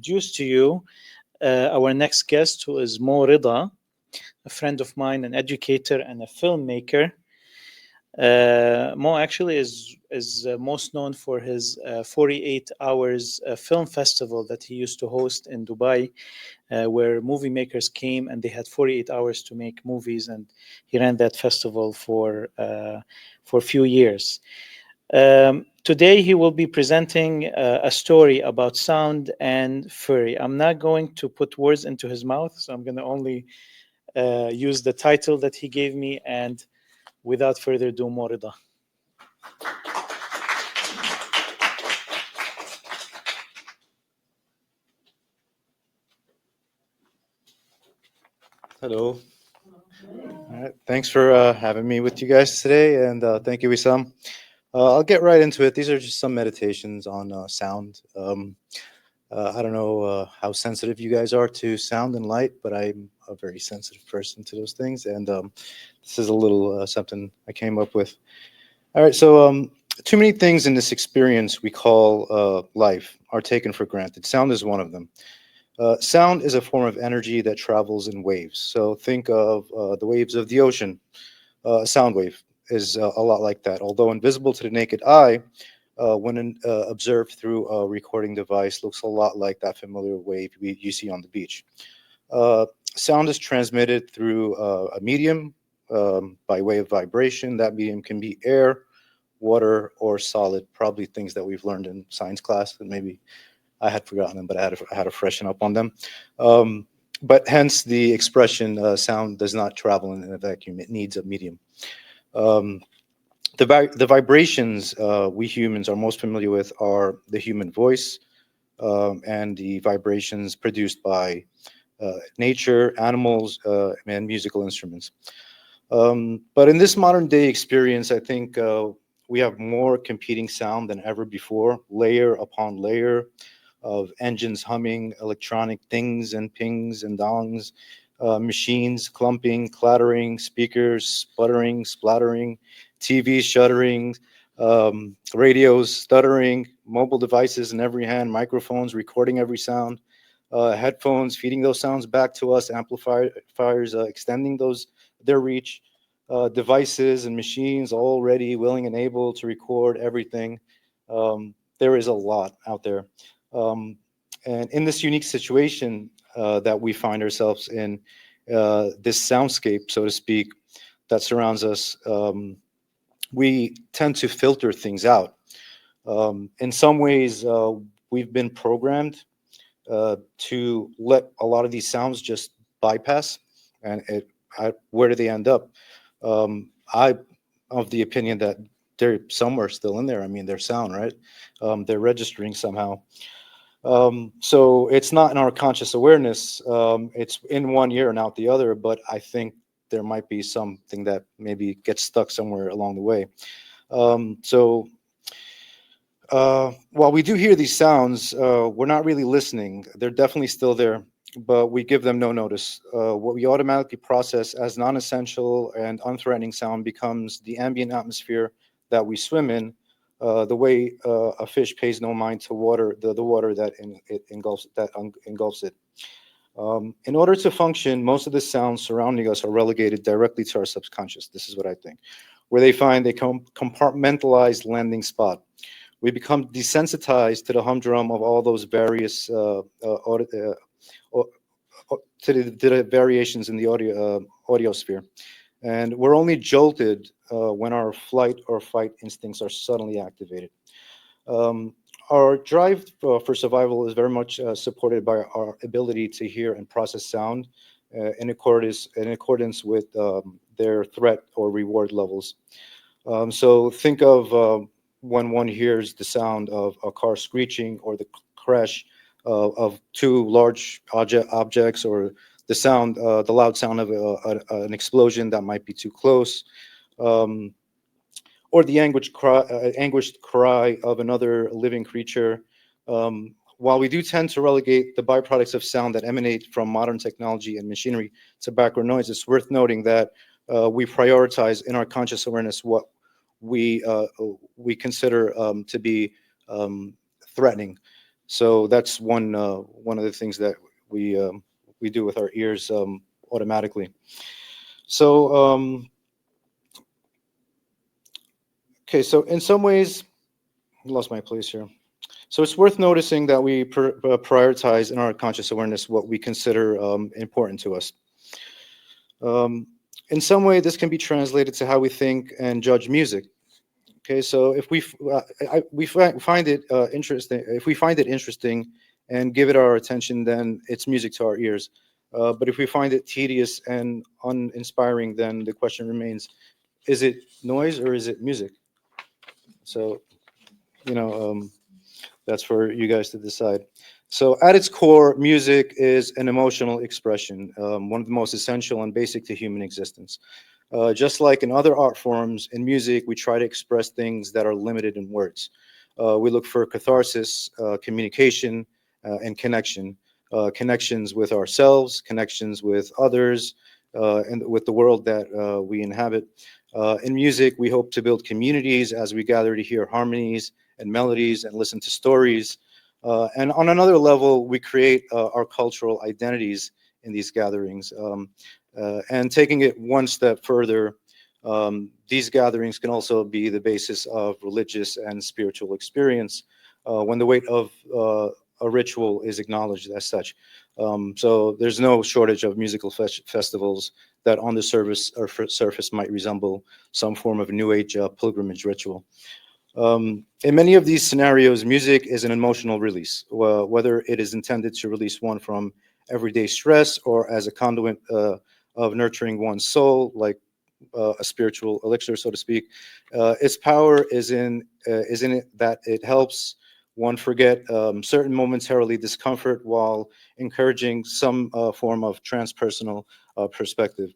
introduce to you our next guest, who is Reda, a friend of mine, an educator and a filmmaker. Mo actually is most known for his 48 hours film festival that he used to host in Dubai, where movie makers came and they had 48 hours to make movies, and he ran that festival for a few years. Today, he will be presenting a story about sound and furry. I'm not going to put words into his mouth, so I'm going to only use the title that he gave me. And without further ado, Morida. Hello. All right. Thanks for having me with you guys today, and thank you, Wissam. I'll get right into it. These are just some meditations on sound. I don't know how sensitive you guys are to sound and light, but I'm a very sensitive person to those things, and this is a little something I came up with. All right, so too many things in this experience we call life are taken for granted. Sound is one of them. Sound is a form of energy that travels in waves. So think of the waves of the ocean. A sound wave is a lot like that. Although invisible to the naked eye, when observed through a recording device, looks a lot like that familiar wave you see on the beach. Uh, Sound is transmitted through a medium by way of vibration. That medium can be air, water, or solid, probably things that we've learned in science class, and maybe I had forgotten them, but I had to freshen up on them. Um, but hence the expression sound does not travel in a vacuum. It needs a medium. Um, the vibrations we humans are most familiar with are the human voice and the vibrations produced by nature, animals, and musical instruments. But in this modern day experience, I think we have more competing sound than ever before, layer upon layer of engines humming, electronic dings and pings and dongs, machines clumping, clattering, speakers sputtering, splattering, TVs shuddering, radios stuttering, mobile devices in every hand, microphones recording every sound, headphones feeding those sounds back to us, amplifiers extending their reach, devices and machines all ready, willing, and able to record everything. There is a lot out there. Um, and in this unique situation that we find ourselves in, this soundscape, so to speak, that surrounds us, we tend to filter things out. In some ways, we've been programmed to let a lot of these sounds just bypass, and where do they end up? I of the opinion that they're somewhere still in there. I mean, they're sound, right? They're registering somehow. So it's not in our conscious awareness. It's in one ear and out the other, but I think there might be something that maybe gets stuck somewhere along the way. So while we do hear these sounds, we're not really listening. They're definitely still there, but we give them no notice. What we automatically process as non-essential and unthreatening sound becomes the ambient atmosphere that we swim in, the way a fish pays no mind to water, the water that it engulfs it. In order to function, most of the sounds surrounding us are relegated directly to our subconscious. This is what I think, where they find a compartmentalized landing spot. We become desensitized to the humdrum of all those various to the variations in the audio sphere, and we're only jolted when our flight or fight instincts are suddenly activated. Um, our drive for survival is very much supported by our ability to hear and process sound in accordance with their threat or reward levels. So think of when one hears the sound of a car screeching or the crash of two large objects, or the loud sound of an explosion that might be too close, um, or the anguished cry of another living creature. While we do tend to relegate the byproducts of sound that emanate from modern technology and machinery to background noise, it's worth noting that we prioritize in our conscious awareness what we consider to be threatening. So that's one of the things that we do with our ears automatically. So okay, so in some ways, I lost my place here. So it's worth noticing that we prioritize in our conscious awareness what we consider important to us. Um, in some way, this can be translated to how we think and judge music. Okay, so if find it interesting, if we find it interesting and give it our attention, then it's music to our ears. But if we find it tedious and uninspiring, then the question remains: is it noise or is it music? So you know, that's for you guys to decide. So, at its core, music is an emotional expression, one of the most essential and basic to human existence. Just like in other art forms, in music, we try to express things that are limited in words. We look for catharsis, communication, and connection. Connections with ourselves, connections with others, and with the world that we inhabit. In music, we hope to build communities as we gather to hear harmonies and melodies and listen to stories. And on another level, we create our cultural identities in these gatherings. And taking it one step further, these gatherings can also be the basis of religious and spiritual experience when the weight of a ritual is acknowledged as such. So there's no shortage of musical festivals that on the surface might resemble some form of New Age pilgrimage ritual. In many of these scenarios, music is an emotional release, whether it is intended to release one from everyday stress or as a conduit of nurturing one's soul, like a spiritual elixir, so to speak. Its power is in it that it helps one forget certain momentarily discomfort while encouraging some form of transpersonal perspective.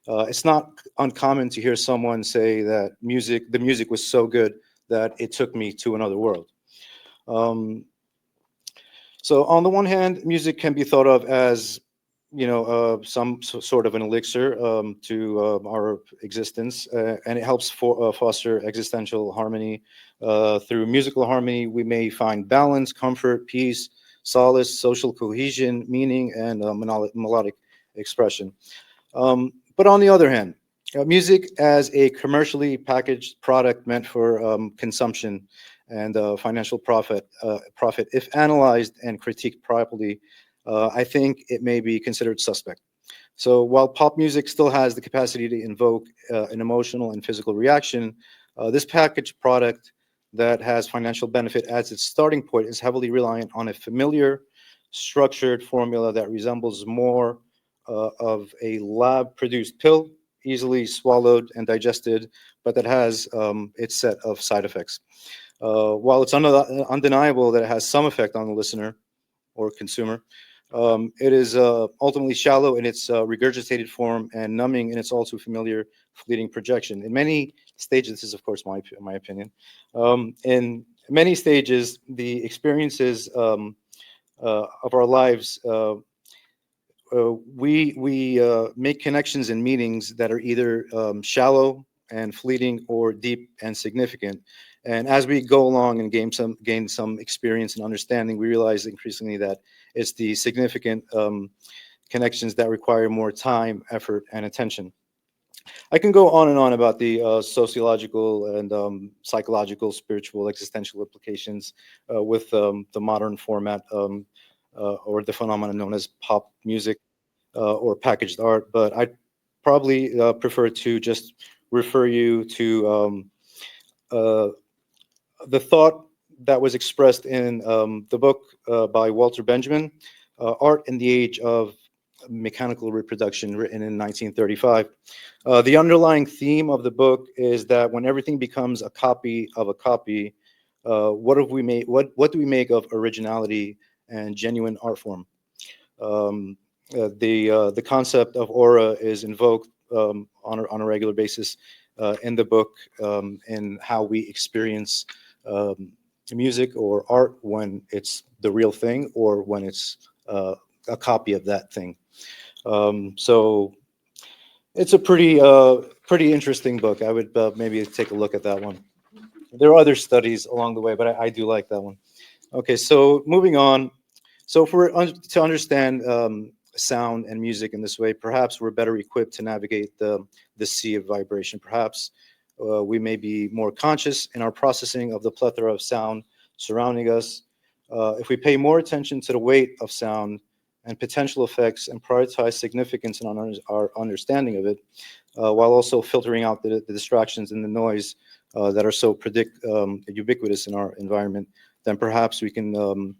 It's not uncommon to hear someone say that the music was so good that it took me to another world. Um, so on the one hand, music can be thought of as, some sort of an elixir to our existence, and it helps foster existential harmony. Through musical harmony, we may find balance, comfort, peace, solace, social cohesion, meaning, and melodic expression. But on the other hand, music as a commercially packaged product meant for consumption and financial profit, if analyzed and critiqued properly, I think it may be considered suspect. So while pop music still has the capacity to invoke an emotional and physical reaction, this packaged product that has financial benefit as its starting point is heavily reliant on a familiar, structured formula that resembles more of a lab-produced pill, easily swallowed and digested, but that has its set of side effects. While it's undeniable that it has some effect on the listener or consumer, it is ultimately shallow in its regurgitated form and numbing in its all too familiar fleeting projection. In many stages, this is of course my opinion. In many stages, the experiences of our lives, we make connections and meanings that are either shallow and fleeting or deep and significant. And as we go along and gain some experience and understanding, we realize increasingly that it's the significant connections that require more time, effort, and attention. I can go on and on about the sociological and psychological, spiritual, existential implications with the modern format or the phenomenon known as pop music or packaged art. But I probably prefer to just refer you to uh, the thought that was expressed in the book by Walter Benjamin, Art in the Age of Mechanical Reproduction, written in 1935. The underlying theme of the book is that when everything becomes a copy of a copy, what have we made? What do we make of originality and genuine art form? Um, the concept of aura is invoked on a regular basis in the book in how we experience um, music or art when it's the real thing or when it's a copy of that thing. So it's a pretty interesting book. I would maybe take a look at that one. There are other studies along the way, but I do like that one. Okay, so moving on. So if we're to understand sound and music in this way, perhaps we're better equipped to navigate the sea of vibration. Perhaps we may be more conscious in our processing of the plethora of sound surrounding us. If we pay more attention to the weight of sound and potential effects and prioritize significance in our understanding of it, while also filtering out the distractions and the noise that are so ubiquitous in our environment, then perhaps we can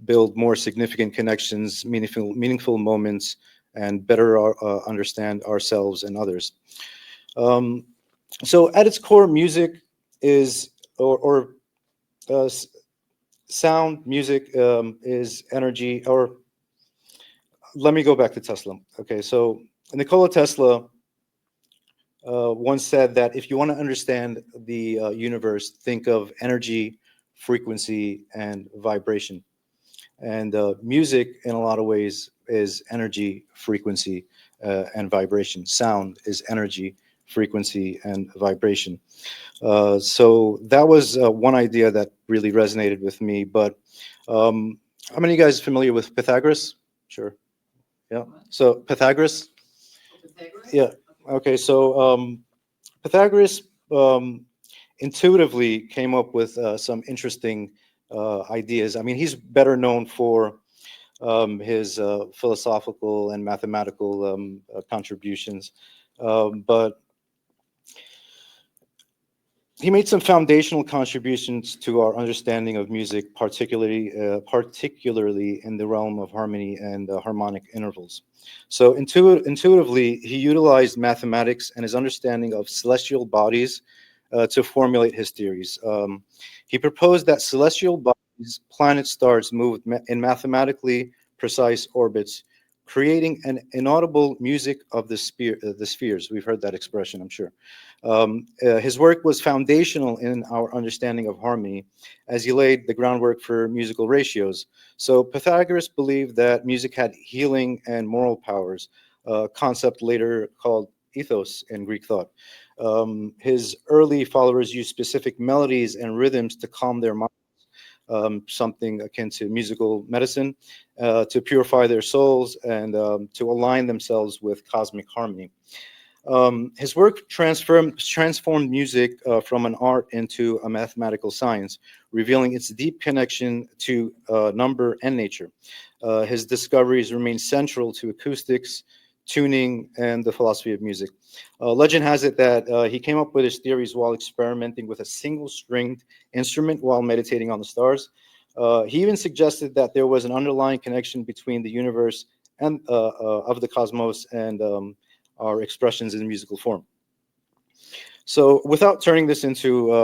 build more significant connections, meaningful moments, and better understand ourselves and others. Um, so at its core, music is, or sound, music is energy, or let me go back to Tesla. Okay, so Nikola Tesla once said that if you want to understand the universe, think of energy, frequency, and vibration. And music, in a lot of ways, is energy, frequency, and vibration. Sound is energy, frequency, and vibration. So that was one idea that really resonated with me. But how many of you guys familiar with Pythagoras? Sure. Yeah. So Pythagoras. Yeah. Okay. So Pythagoras intuitively came up with some interesting ideas. I mean, he's better known for his philosophical and mathematical contributions, but he made some foundational contributions to our understanding of music, particularly in the realm of harmony and harmonic intervals. So intuitively, he utilized mathematics and his understanding of celestial bodies to formulate his theories. He proposed that celestial bodies, planets, stars, moved in mathematically precise orbits, creating an inaudible music of the spheres. We've heard that expression, I'm sure. His work was foundational in our understanding of harmony, as he laid the groundwork for musical ratios. So Pythagoras believed that music had healing and moral powers, a concept later called ethos in Greek thought. His early followers used specific melodies and rhythms to calm their minds, something akin to musical medicine, to purify their souls and to align themselves with cosmic harmony. His work transformed music from an art into a mathematical science, revealing its deep connection to number and nature. His discoveries remain central to acoustics, tuning, and the philosophy of music. Legend has it that he came up with his theories while experimenting with a single stringed instrument while meditating on the stars. He even suggested that there was an underlying connection between the universe and of the cosmos and our expressions in musical form. So, without turning this into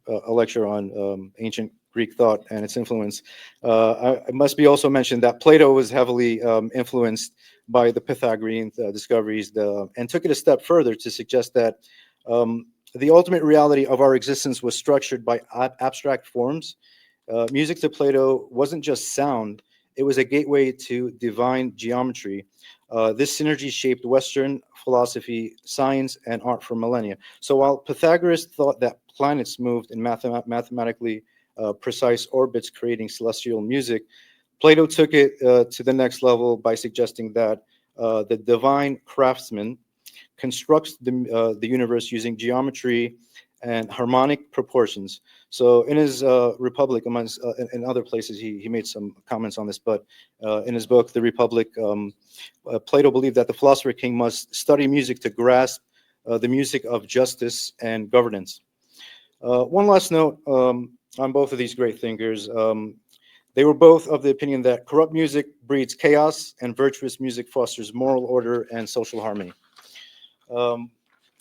a lecture on ancient Greek thought and its influence, I must be also mentioned that Plato was heavily influenced by the Pythagorean discoveries and took it a step further to suggest that the ultimate reality of our existence was structured by abstract forms. Music to Plato wasn't just sound, it was a gateway to divine geometry. This synergy shaped Western philosophy, science, and art for millennia. So while Pythagoras thought that planets moved in mathematically precise orbits, creating celestial music, Plato took it to the next level by suggesting that the divine craftsman constructs the universe using geometry and harmonic proportions. So in his Republic, amongst in other places, he made some comments on this, but in his book, The Republic, Plato believed that the philosopher king must study music to grasp the music of justice and governance. One last note on both of these great thinkers. They were both of the opinion that corrupt music breeds chaos and virtuous music fosters moral order and social harmony. Um,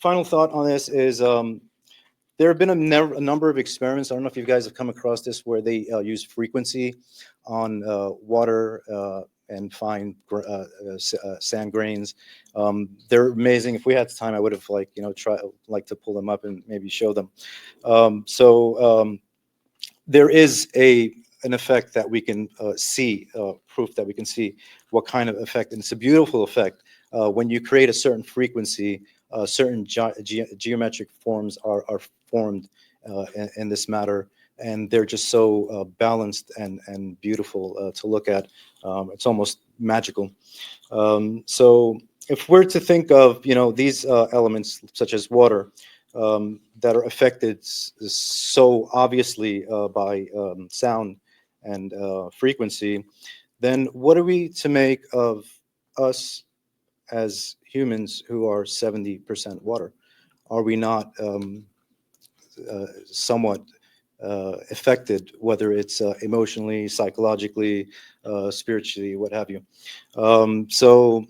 Final thought on this is there have been a number of experiments. I don't know if you guys have come across this where they use frequency on water and fine sand grains. They're amazing. If we had time, I would have like to pull them up and maybe show them. There is an effect that we can see, proof that we can see what kind of effect, and it's a beautiful effect. When you create a certain frequency, certain geometric forms are formed in this matter, and they're just so balanced and beautiful to look at. It's almost magical. So if we're to think of, these elements such as water, that are affected so obviously by sound and frequency, then what are we to make of us as humans who are 70% water? Are we not somewhat affected, whether it's emotionally, psychologically, spiritually, what have you? So,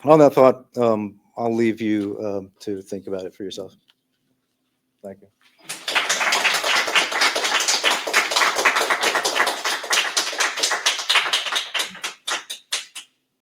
on that thought, I'll leave you to think about it for yourself. Thank you.